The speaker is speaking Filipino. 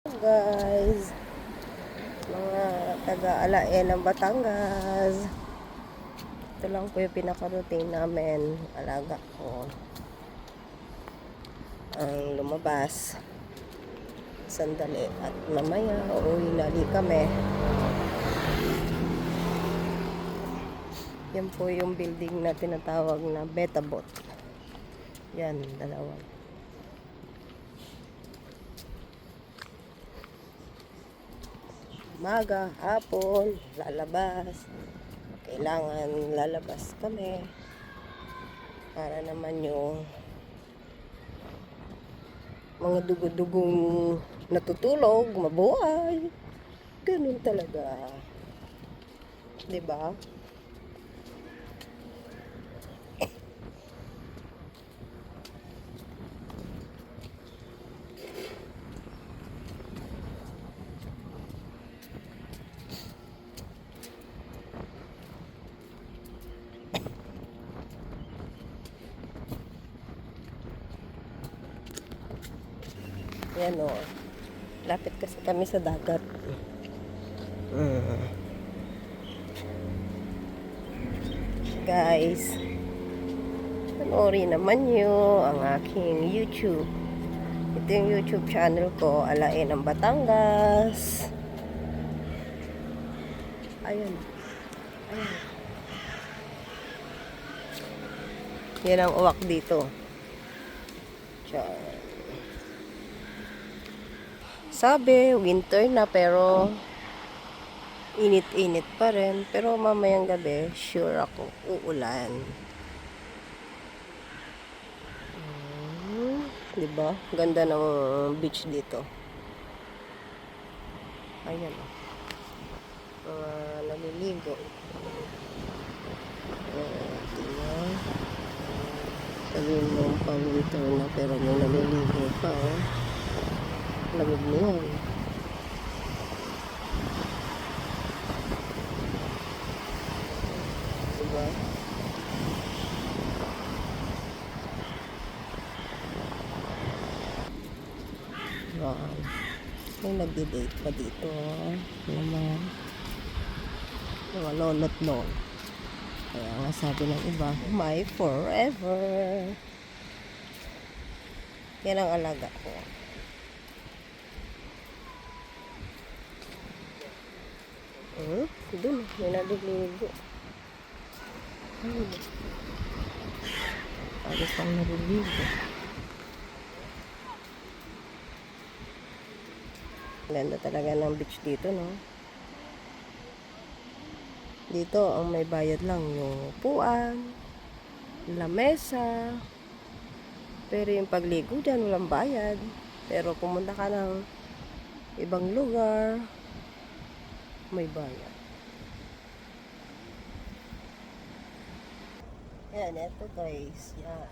Guys, mga taga-alae ng Batangas, ito lang po yung pinaka-routine namin. Alaga ko ang lumabas sandali at mamaya uuwi na rin kami. Yan po yung building na tinatawag na Betabot. Yan, dalawa. Umaga, hapon, lalabas. Kailangan lalabas kami para naman yung mga dugo-dugong natutulog, mabuhay. Ganun talaga. 'Di ba? Yan o. Lapit kasi kami sa dagat. Guys, panoorin naman nyo ang aking YouTube. Ito yung YouTube channel ko, Alae ng Batangas. Ayun. Ayun. Yan ang uwak dito. Diyan. Sabi, winter na pero init-init pa rin. Pero mamayang gabi, sure ako, uulan. Diba? Ganda ng beach dito. Ayan o. Naliligo. Tingnan. Sabihin mo pang winter na pero may naliligo pa o. Lamig na yan. Diba? Wow. May nagdi-date pa dito. Naman. Mga lolot lol. Kaya nga sabi ng iba, my forever. Yan ang alaga ko. Doon, may naliligo. Alis pang naliligo. Ganda talaga ng beach dito, no? Dito, ang may bayad lang yung upuan, lamesa. Pero yung pagligo dyan, walang bayad. Pero pumunta ka ng ibang lugar, may bayad. Yan, eto guys. Yan.